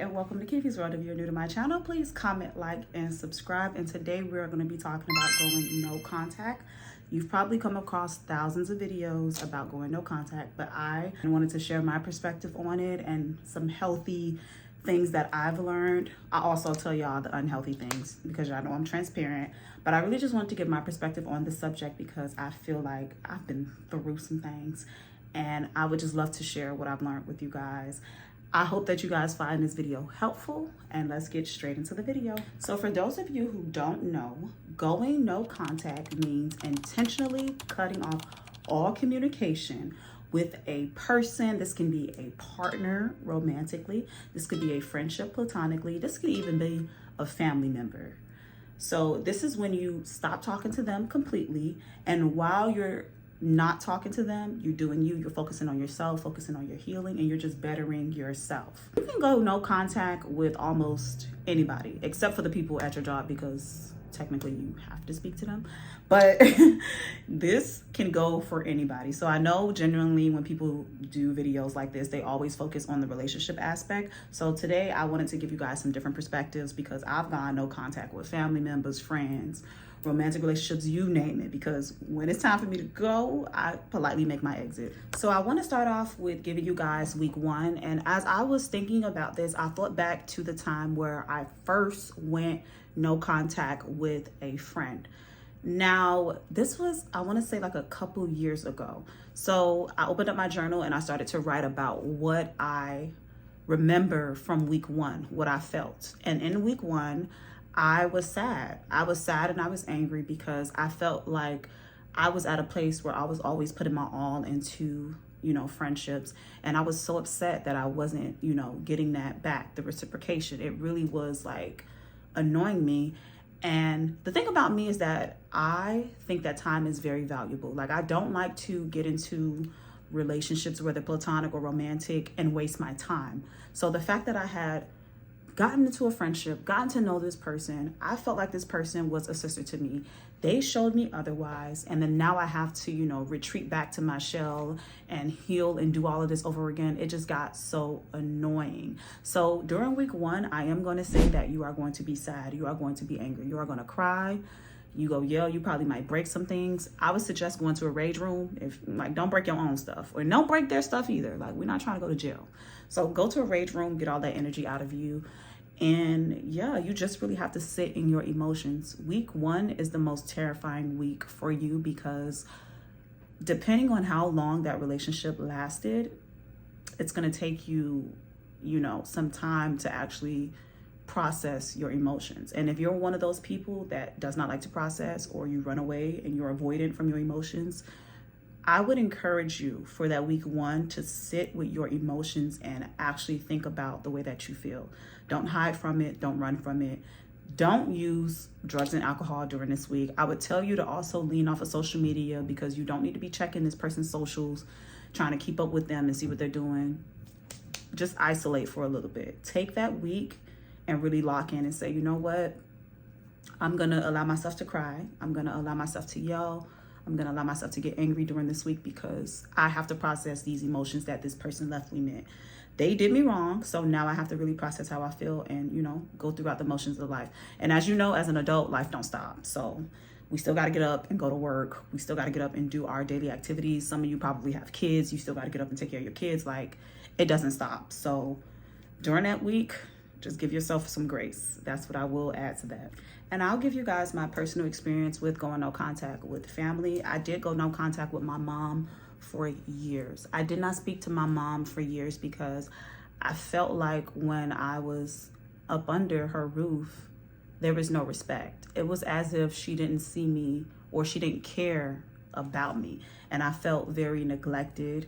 and welcome to Kifi's World. If you're new to my channel, please comment, like, and subscribe. And today we're going to be talking about going no contact. You've probably come across thousands of videos about going no contact, but I wanted to share my perspective on it and some healthy things that I've learned. I also tell y'all the unhealthy things because y'all know I'm transparent, but I really just wanted to give my perspective on the subject because I feel like I've been through some things and I would just love to share what I've learned with you guys. I hope that you guys find this video helpful, and let's get straight into the video. So for those of you who don't know, going no contact means intentionally cutting off all communication with a person. This can be a partner romantically, this could be a friendship platonically, this could even be a family member. So this is when you stop talking to them completely, and while you're not talking to them, you're doing you, you're focusing on yourself, focusing on your healing, and you're just bettering yourself. You can go no contact with almost anybody except for the people at your job because technically you have to speak to them, but this can go for anybody. So I know generally when people do videos like this, they always focus on the relationship aspect. So today I wanted to give you guys some different perspectives because I've gone no contact with family members, friends, romantic relationships, you name it, because when it's time for me to go, I politely make my exit. So I want to start off with giving you guys week one. And as I was thinking about this, I thought back to the time where I first went no contact with a friend. Now, this was, I want to say like a couple years ago. So I opened up my journal and I started to write about what I remember from week one, what I felt. And in week one, I was sad. I was sad and I was angry because I felt like I was at a place where I was always putting my all into, friendships. And I was so upset that I wasn't, getting that back, the reciprocation. It really was like annoying me. And the thing about me is that I think that time is very valuable. Like, I don't like to get into relationships, whether platonic or romantic, and waste my time. So the fact that I had gotten into a friendship, gotten to know this person, I felt like this person was a sister to me. They showed me otherwise. And then now I have to, retreat back to my shell and heal and do all of this over again. It just got so annoying. So during week one, I am going to say that you are going to be sad. You are going to be angry. You are going to cry. You go yell. You probably might break some things. I would suggest going to a rage room. Don't break your own stuff, or don't break their stuff either. Like, we're not trying to go to jail. So go to a rage room, get all that energy out of you. And yeah, you just really have to sit in your emotions. Week one is the most terrifying week for you because depending on how long that relationship lasted, it's going to take you, some time to actually process your emotions. And if you're one of those people that does not like to process, or you run away and you're avoidant from your emotions, I would encourage you for that week one to sit with your emotions and actually think about the way that you feel. Don't hide from it. Don't run from it. Don't use drugs and alcohol during this week. I would tell you to also lean off of social media because you don't need to be checking this person's socials, trying to keep up with them and see what they're doing. Just isolate for a little bit. Take that week and really lock in and say, you know what? I'm going to allow myself to cry. I'm going to allow myself to yell. I'm going to allow myself to get angry during this week because I have to process these emotions that this person left me with. They did me wrong, so now I have to really process how I feel and, go throughout the motions of life. And as you know, as an adult, life don't stop. So we still got to get up and go to work. We still got to get up and do our daily activities. Some of you probably have kids. You still got to get up and take care of your kids. Like, it doesn't stop. So during that week, just give yourself some grace. That's what I will add to that. And I'll give you guys my personal experience with going no contact with family. I did go no contact with my mom for years. I did not speak to my mom for years because I felt like when I was up under her roof, there was no respect. It was as if she didn't see me or she didn't care about me. And I felt very neglected.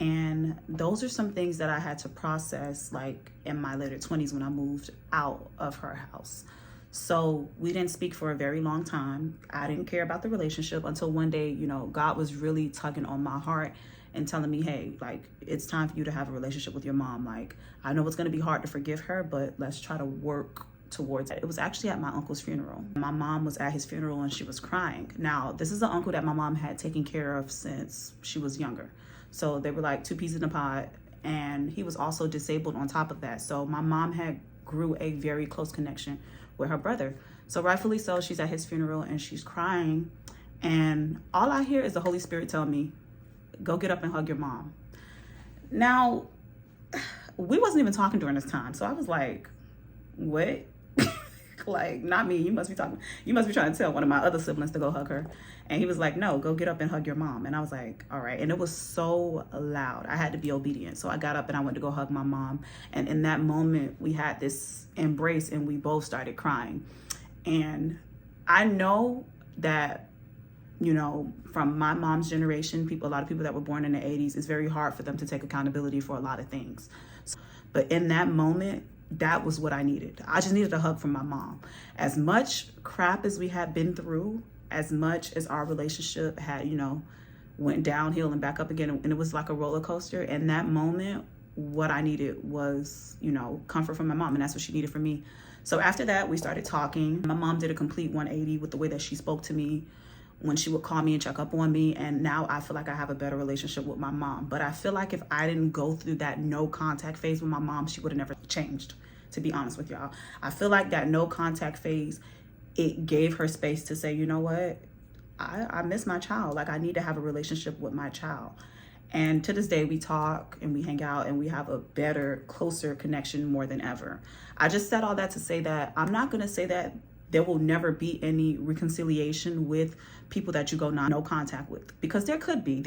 And those are some things that I had to process like in my later 20s when I moved out of her house. So we didn't speak for a very long time. I didn't care about the relationship until one day, God was really tugging on my heart and telling me, hey, like, it's time for you to have a relationship with your mom. Like, I know it's going to be hard to forgive her, but let's try to work towards it. It was actually at my uncle's funeral. My mom was at his funeral and she was crying. Now, this is an uncle that my mom had taken care of since she was younger. So they were like two peas in a pod. and he was also disabled on top of that. So my mom had grew a very close connection with her brother. So rightfully so, she's at his funeral and she's crying, and all I hear is the Holy Spirit tell me, go get up and hug your mom. Now, we wasn't even talking during this time, so I was like, what? Like, not me. You must be trying to tell one of my other siblings to go hug her. And he was like, no, go get up and hug your mom. And I was like, all right. And it was so loud, I had to be obedient. So I got up and I went to go hug my mom. And in that moment, we had this embrace and we both started crying. And I know that, you know, from my mom's generation, a lot of people that were born in the 80s, it's very hard for them to take accountability for a lot of things. But in that moment, that was what I needed. I just needed a hug from my mom. As much crap as we had been through, as much as our relationship had, you know, went downhill and back up again, and it was like a roller coaster. In that moment, what I needed was, you know, comfort from my mom, and that's what she needed from me. So after that, we started talking. My mom did a complete 180 with the way that she spoke to me when she would call me and check up on me. And now I feel like I have a better relationship with my mom. But I feel like if I didn't go through that no contact phase with my mom, she would have never changed, to be honest with y'all. I feel like that no contact phase, it gave her space to say, you know what, I miss my child. Like, I need to have a relationship with my child. And to this day, we talk and we hang out and we have a better, closer connection more than ever. I just said all that to say that I'm not going to say that there will never be any reconciliation with people that you go no contact with, because there could be.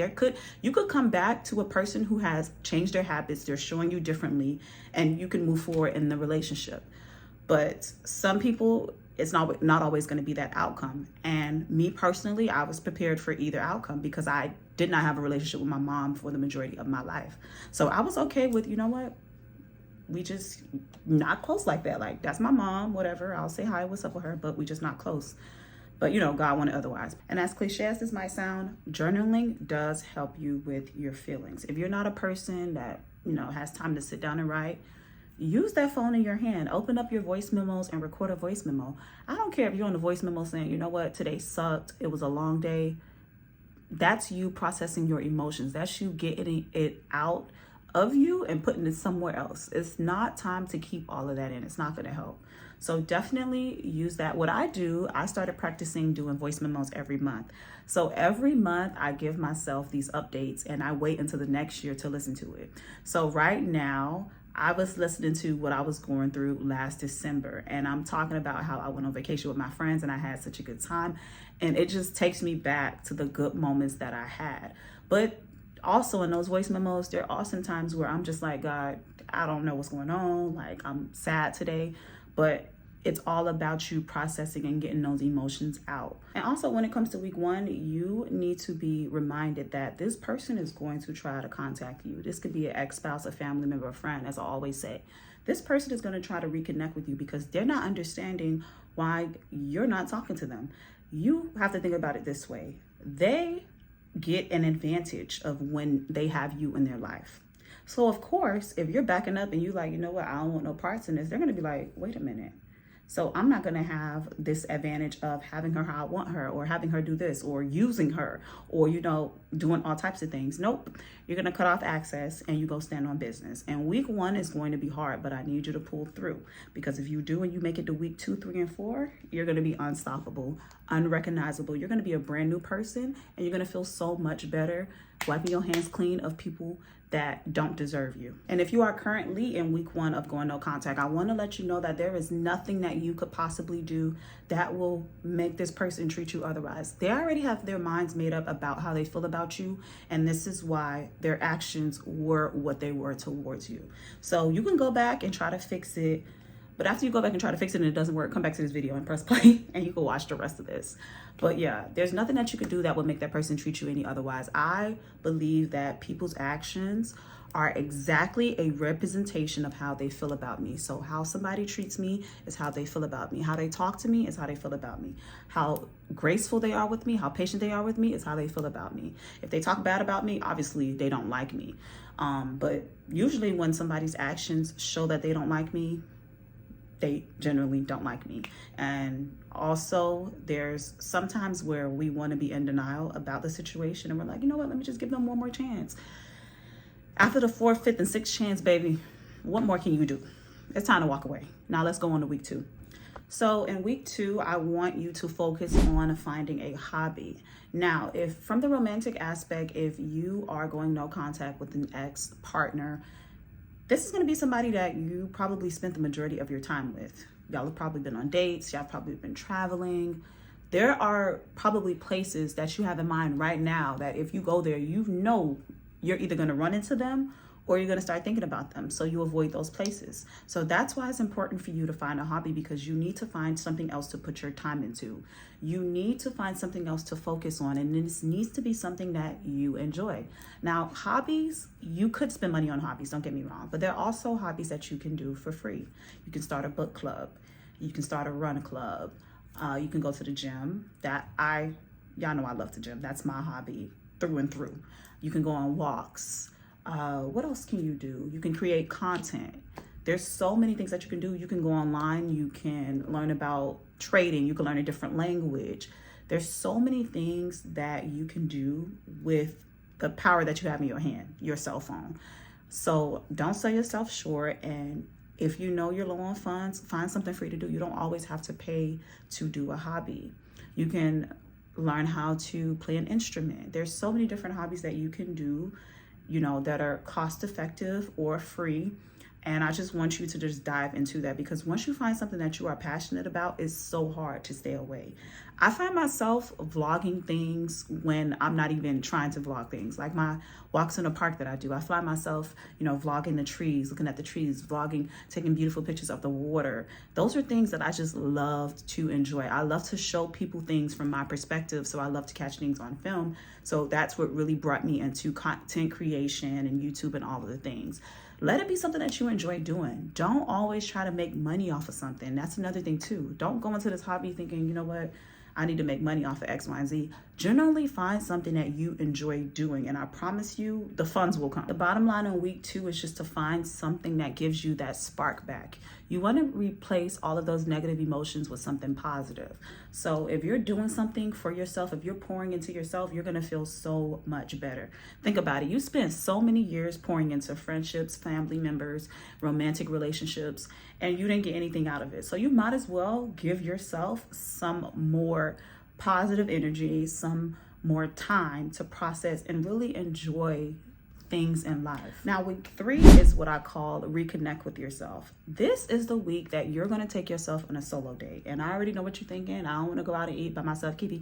You could come back to a person who has changed their habits, they're showing you differently, and you can move forward in the relationship. But some people, it's not always going to be that outcome. And me personally, I was prepared for either outcome because I did not have a relationship with my mom for the majority of my life. So I was okay with, you know what, we just not close like that. Like, that's my mom, whatever. I'll say hi, what's up with her, but we just not close. But, you know, God wanted otherwise. And as cliche as this might sound, journaling does help you with your feelings. If you're not a person that, you know, has time to sit down and write, use that phone in your hand. Open up your voice memos and record a voice memo. I don't care if you're on the voice memo saying, you know what, today sucked, it was a long day. That's you processing your emotions. That's you getting it out of you and putting it somewhere else. It's not time to keep all of that in. It's not going to help. So definitely use that. What I do, I started practicing doing voice memos every month. So every month I give myself these updates and I wait until the next year to listen to it. So right now, I was listening to what I was going through last December, and I'm talking about how I went on vacation with my friends and I had such a good time. And it just takes me back to the good moments that I had. But also in those voice memos, there are some times where I'm just like, God, I don't know what's going on. Like, I'm sad today, but it's all about you processing and getting those emotions out. And also when it comes to week 1, you need to be reminded that this person is going to try to contact you. This could be an ex-spouse, a family member, a friend, as I always say. This person is going to try to reconnect with you because they're not understanding why you're not talking to them. You have to think about it this way. They get an advantage of when they have you in their life. So of course, if you're backing up and you like, you know what, I don't want no parts in this, they're going to be like, wait a minute. So I'm not going to have this advantage of having her how I want her, or having her do this, or using her, or, you know, doing all types of things. Nope. You're going to cut off access and you go stand on business. And week 1 is going to be hard, but I need you to pull through, because if you do and you make it to week 2, 3, and 4, you're going to be unstoppable, unrecognizable. You're going to be a brand new person, and you're going to feel so much better wiping your hands clean of people that don't deserve you. And if you are currently in week 1 of going no contact, I want to let you know that there is nothing that you could possibly do that will make this person treat you otherwise. They already have their minds made up about how they feel about you, and this is why their actions were what they were towards you. So you can go back and try to fix it, but after you go back and try to fix it and it doesn't work, come back to this video and press play and you can watch the rest of this. But yeah, there's nothing that you could do that would make that person treat you any otherwise. I believe that people's actions are exactly a representation of how they feel about me. So how somebody treats me is how they feel about me. How they talk to me is how they feel about me. How graceful they are with me, how patient they are with me is how they feel about me. If they talk bad about me, obviously they don't like me. But usually when somebody's actions show that they don't like me, they generally don't like me. And also there's sometimes where we want to be in denial about the situation and we're like, you know what, let me just give them one more chance. After the fourth, fifth, and sixth chance, baby, what more can you do? It's time to walk away. Now let's go on to week 2. So in week 2, I want you to focus on finding a hobby. Now, if from the romantic aspect, if you are going no contact with an ex-partner, this is going to be somebody that you probably spent the majority of your time with. Y'all have probably been on dates. Y'all have probably been traveling. There are probably places that you have in mind right now that if you go there, you know you're either going to run into them or you're going to start thinking about them. So you avoid those places. So that's why it's important for you to find a hobby, because you need to find something else to put your time into. You need to find something else to focus on, and this needs to be something that you enjoy. Now, hobbies, you could spend money on hobbies, don't get me wrong, but there are also hobbies that you can do for free. You can start a book club. You can start a run club. You can go to the gym. Y'all know I love the gym. That's my hobby through and through. You can go on walks. What else can you do? You can create content. There's so many things that you can do. You can go online. You can learn about trading. You can learn a different language. There's so many things that you can do with the power that you have in your hand, your cell phone. So don't sell yourself short. And if you know you're low on funds, find something free to do. You don't always have to pay to do a hobby. You can learn how to play an instrument. There's so many different hobbies that you can do, that are cost effective or free. And I just want you to just dive into that, because once you find something that you are passionate about, it's so hard to stay away. I find myself vlogging things when I'm not even trying to vlog things, like my walks in the park that I do. I find myself, vlogging the trees, looking at the trees, vlogging, taking beautiful pictures of the water. Those are things that I just love to enjoy. I love to show people things from my perspective, so I love to catch things on film. So that's what really brought me into content creation and YouTube and all of the things. Let it be something that you enjoy doing. Don't always try to make money off of something. That's another thing too. Don't go into this hobby thinking, you know what, I need to make money off of X, Y, and Z. Generally find something that you enjoy doing, and I promise you the funds will come. The bottom line in week 2 is just to find something that gives you that spark back. You want to replace all of those negative emotions with something positive. So if you're doing something for yourself, if you're pouring into yourself, you're going to feel so much better. Think about it. You spent so many years pouring into friendships, family members, romantic relationships, and you didn't get anything out of it. So you might as well give yourself some more positive energy, some more time to process and really enjoy things in life. Now, week 3 is what I call reconnect with yourself. This is the week that you're going to take yourself on a solo date. And I already know what you're thinking. I don't want to go out and eat by myself. Kiki,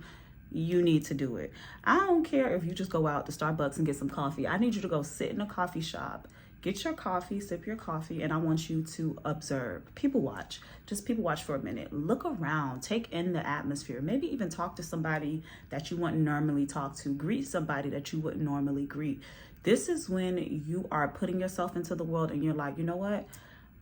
you need to do it. I don't care if you just go out to Starbucks and get some coffee. I need you to go sit in a coffee shop, get your coffee, sip your coffee, and I want you to observe. People watch. Just people watch for a minute. Look around. Take in the atmosphere. Maybe even talk to somebody that you wouldn't normally talk to. Greet somebody that you wouldn't normally greet. This is when you are putting yourself into the world and you're like, you know what?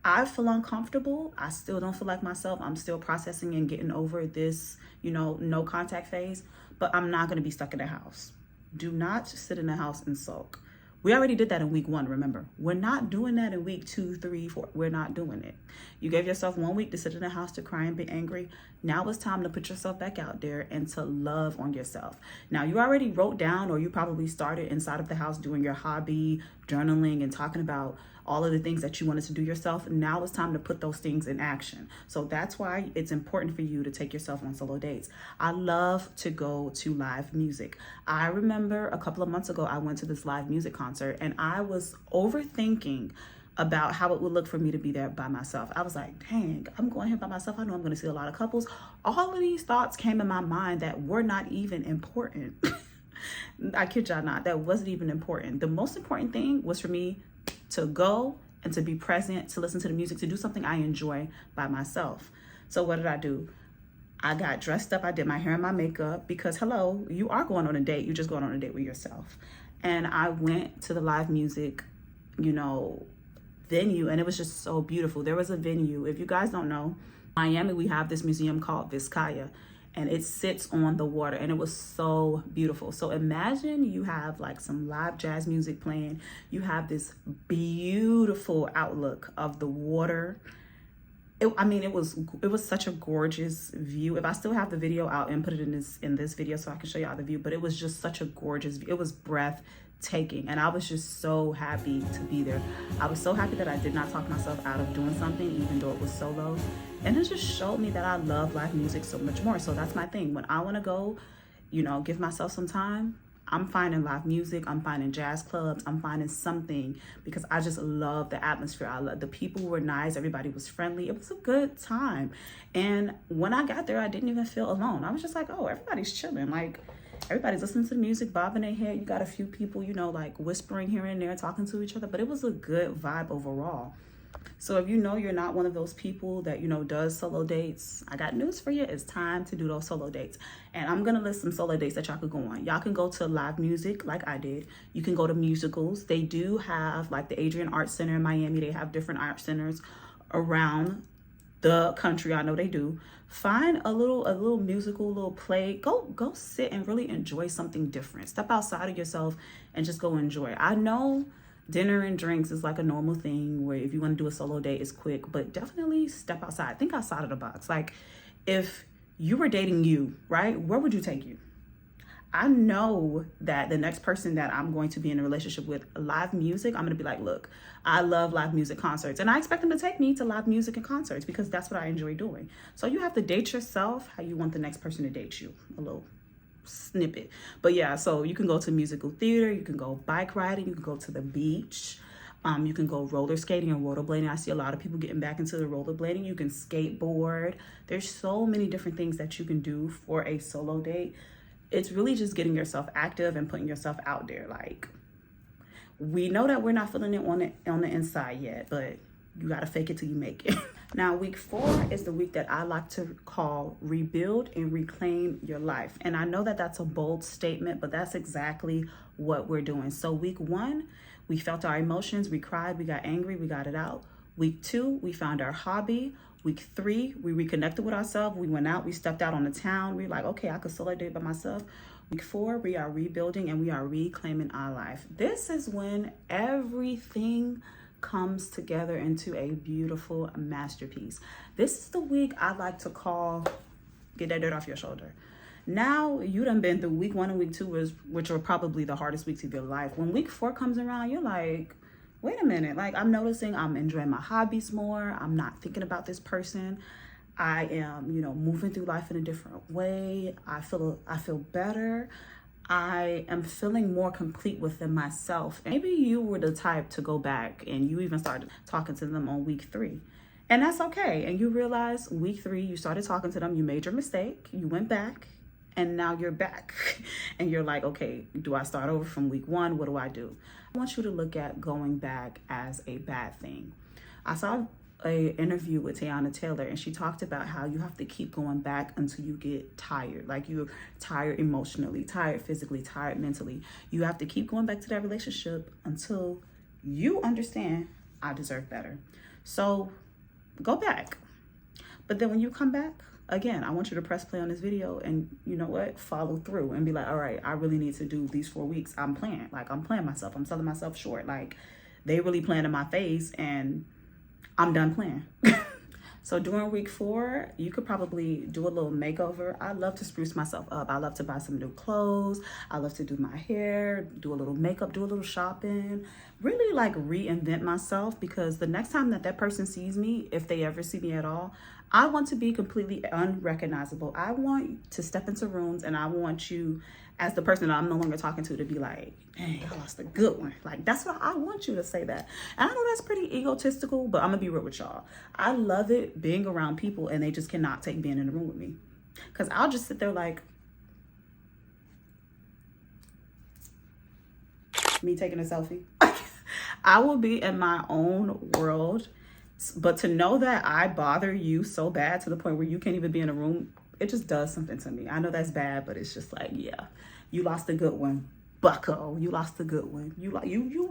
I feel uncomfortable. I still don't feel like myself. I'm still processing and getting over this, no contact phase, but I'm not going to be stuck in the house. Do not sit in the house and sulk. We already did that in week 1, remember? We're not doing that in week 2, 3, 4. We're not doing it. You gave yourself 1 week to sit in the house, to cry and be angry. Now it's time to put yourself back out there and to love on yourself. Now, you already wrote down, or you probably started inside of the house doing your hobby, journaling, and talking about all of the things that you wanted to do yourself. Now it's time to put those things in action. So that's why it's important for you to take yourself on solo dates. I love to go to live music. I remember a couple of months ago, I went to this live music concert and I was overthinking about how it would look for me to be there by myself. I was like, dang, I'm going here by myself. I know I'm going to see a lot of couples. All of these thoughts came in my mind that were not even important. I kid y'all not, that wasn't even important. The most important thing was for me to go and to be present, to listen to the music, to do something I enjoy by myself. So what did I do? I got dressed up. I did my hair and my makeup because, hello, you are going on a date. You're just going on a date with yourself. And I went to the live music, venue, and it was just so beautiful. There was a venue. If you guys don't know, Miami, we have this museum called Vizcaya, and it sits on the water, and it was so beautiful. So imagine you have like some live jazz music playing. You have this beautiful outlook of the water. It was such a gorgeous view. If I still have the video, I'll input it in this video so I can show y'all the view, but it was just such a gorgeous view. It was breathtaking. taking, and I was just so happy to be there. I was so happy that I did not talk myself out of doing something, even though it was solo, and it just showed me that I love live music so much more. So that's my thing. When I want to go, you know, give myself some time, I'm finding live music, I'm finding jazz clubs, I'm finding something, because I just love the atmosphere. I love the people were nice, everybody was friendly. It was a good time. And when I got there, I didn't even feel alone. I was just like, oh, everybody's chilling. Like, everybody's listening to the music, bobbing their head. You got a few people, you know, like whispering here and there, talking to each other, but it was a good vibe overall. So if you know you're not one of those people that, you know, does solo dates, I got news for you. It's time to do those solo dates. And I'm going to list some solo dates that y'all could go on. Y'all can go to live music like I did. You can go to musicals. They do have, like, the Adrian Art Center in Miami. They have different art centers around the country. I know they do. Find a little musical, little play. Go sit and really enjoy something different. Step outside of yourself and just go enjoy. I know dinner and drinks is like a normal thing where if you want to do a solo date, it's quick, but definitely step outside. Think outside of the box. Like, if you were dating you, right? Where would you take you? I know that the next person that I'm going to be in a relationship with, live music, I'm going to be like, look, I love live music concerts. And I expect them to take me to live music and concerts because that's what I enjoy doing. So you have to date yourself how you want the next person to date you. A little snippet. But yeah, so you can go to musical theater, you can go bike riding, you can go to the beach, you can go roller skating and rollerblading. I see a lot of people getting back into the rollerblading. You can skateboard. There's so many different things that you can do for a solo date. It's really just getting yourself active and putting yourself out there. Like, we know that we're not feeling it on the inside yet, but you got to fake it till you make it. Now, week 4 is the week that I like to call rebuild and reclaim your life. And I know that that's a bold statement, but that's exactly what we're doing. So week 1, we felt our emotions, we cried, we got angry, we got it out. Week 2, we found our hobby. Week 3, we reconnected with ourselves. We went out, we stepped out on the town. We were like, okay, I could solo date by myself. Week 4, we are rebuilding and we are reclaiming our life. This is when everything comes together into a beautiful masterpiece. This is the week I like to call, get that dirt off your shoulder. Now you done been through week 1 and week 2, which are probably the hardest weeks of your life. When week 4 comes around, you're like, wait a minute, like, I'm noticing I'm enjoying my hobbies more. I'm not thinking about this person. I am, you know, moving through life in a different way. I feel better. I am feeling more complete within myself. And maybe you were the type to go back and you even started talking to them on week 3. And that's okay. And you realize week 3, you started talking to them, you made your mistake, you went back, and now you're back. And you're like, okay, do I start over from week 1? What do I do? I want you to look at going back as a bad thing. I saw an interview with Teyana Taylor, and she talked about how you have to keep going back until you get tired. Like, you're tired emotionally, tired physically, tired mentally. You have to keep going back to that relationship until you understand, I deserve better. So go back. But then when you come back, again, I want you to press play on this video and, you know what, follow through and be like, all right, I really need to do these 4 weeks. I'm playing myself. I'm selling myself short. Like, they really playing in my face and I'm done playing. So during week 4, you could probably do a little makeover. I love to spruce myself up. I love to buy some new clothes. I love to do my hair, do a little makeup, do a little shopping, really like reinvent myself, because the next time that person sees me, if they ever see me at all, I want to be completely unrecognizable. I want to step into rooms and I want you, as the person that I'm no longer talking to be like, dang, I lost a good one. Like, that's what I want you to say that. And I know that's pretty egotistical, but I'm gonna be real with y'all. I love it being around people and they just cannot take being in the room with me. Cause I'll just sit there like, me taking a selfie. I will be in my own world. But to know that I bother you so bad to the point where you can't even be in a room, it just does something to me. I know that's bad, but it's just like, yeah, you lost a good one, bucko. You lost a good one. You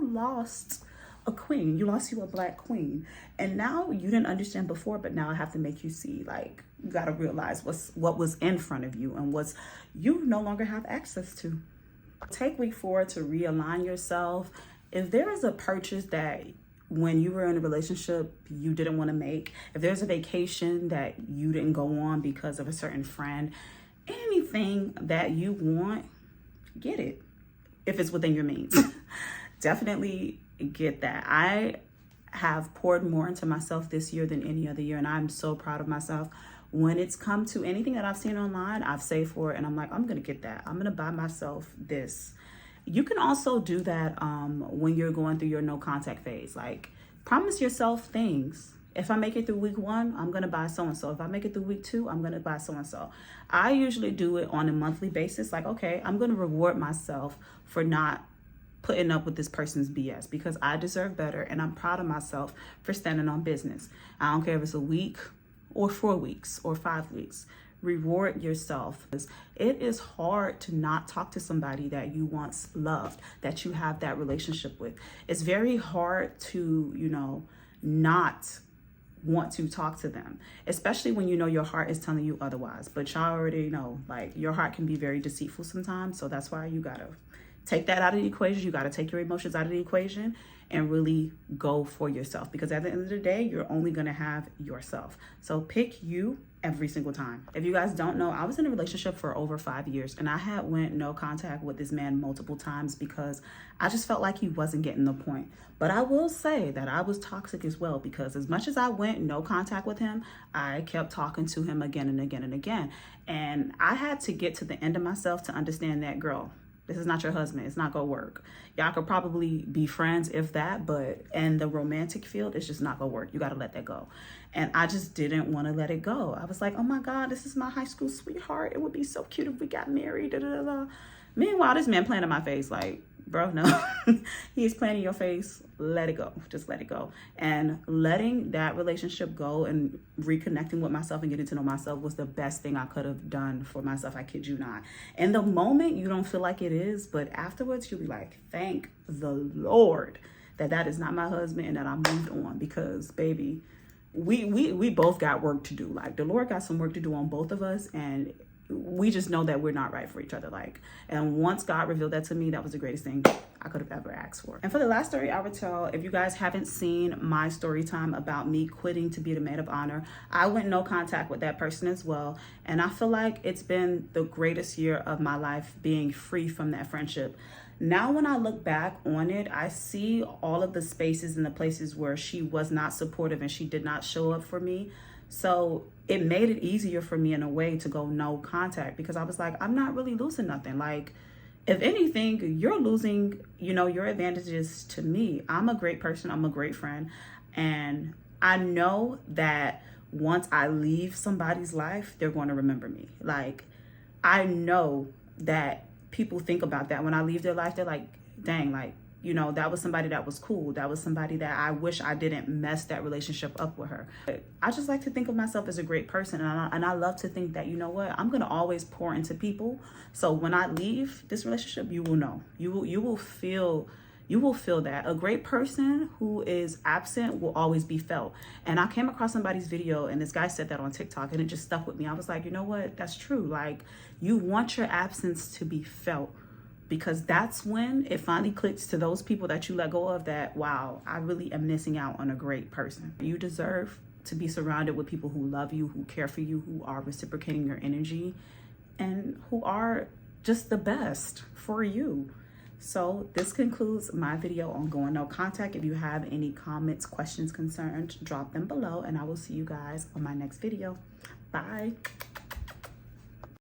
lost a queen. You lost you a black queen. And now you didn't understand before, but now I have to make you see, like, you got to realize what was in front of you and what's you no longer have access to. Take week 4 to realign yourself. If there is a purchase that when you were in a relationship you didn't want to make, if there's a vacation that you didn't go on because of a certain friend, anything that you want, get it if it's within your means. definitely get that. I have poured more into myself this year than any other year, and I'm so proud of myself. When it's come to anything that I've seen online, I've saved for it, and I'm like, I'm gonna get that. I'm gonna buy myself this. You can also do that when you're going through your no contact phase. Like, promise yourself things. If I make it through week 1, I'm gonna buy so-and-so. If I make it through week 2, I'm gonna buy so-and-so. I usually do it on a monthly basis. Like, okay, I'm gonna reward myself for not putting up with this person's BS because I deserve better, and I'm proud of myself for standing on business. I don't care if it's a week or 4 weeks or 5 weeks. Reward yourself. It is hard to not talk to somebody that you once loved, that you have that relationship with. It's very hard to, not want to talk to them, especially when you know your heart is telling you otherwise. But y'all already know, like, your heart can be very deceitful sometimes. So that's why you gotta take that out of the equation. You gotta take your emotions out of the equation and really go for yourself, because at the end of the day, you're only gonna have yourself. So pick you every single time. If you guys don't know, I was in a relationship for over 5 years, and I had went no contact with this man multiple times because I just felt like he wasn't getting the point. But I will say that I was toxic as well, because as much as I went no contact with him, I kept talking to him again and again and again. And I had to get to the end of myself to understand that, girl, this is not your husband. It's not gonna work. Y'all could probably be friends if that, but in the romantic field, it's just not gonna work. You gotta let that go. And I just didn't want to let it go. I was like, oh my God, this is my high school sweetheart. It would be so cute if we got married. Da, da, da, da. Meanwhile, this man playing in my face like, bro, no. He's playing in your face. Let it go. Just let it go. And letting that relationship go and reconnecting with myself and getting to know myself was the best thing I could have done for myself. I kid you not. In the moment, you don't feel like it is, but afterwards, you'll be like, thank the Lord that that is not my husband and that I moved on, because, baby, we both got work to do. Like, the Lord got some work to do on both of us, and we just know that we're not right for each other. Like, and once God revealed that to me, that was the greatest thing I could have ever asked for. And for the last story I would tell, if you guys haven't seen my story time about me quitting to be the maid of honor, I went no contact with that person as well. And I feel like it's been the greatest year of my life being free from that friendship. Now, when I look back on it, I see all of the spaces and the places where she was not supportive and she did not show up for me. So it made it easier for me in a way to go no contact, because I was like, I'm not really losing nothing. Like, if anything, you're losing, your advantages to me. I'm a great person. I'm a great friend. And I know that once I leave somebody's life, they're going to remember me. Like, I know that people think about that. When I leave their life, they're like, dang, like, that was somebody that was cool. That was somebody that I wish I didn't mess that relationship up with her. But I just like to think of myself as a great person. And I love to think that, I'm going to always pour into people. So when I leave this relationship, you will know. You will feel that a great person who is absent will always be felt. And I came across somebody's video, and this guy said that on TikTok, and it just stuck with me. I was like, you know what? That's true. Like, you want your absence to be felt, because that's when it finally clicks to those people that you let go of, that, wow, I really am missing out on a great person. You deserve to be surrounded with people who love you, who care for you, who are reciprocating your energy, and who are just the best for you. So this concludes my video on going no contact. If you have any comments, questions, concerns, drop them below, and I will see you guys on my next video. Bye.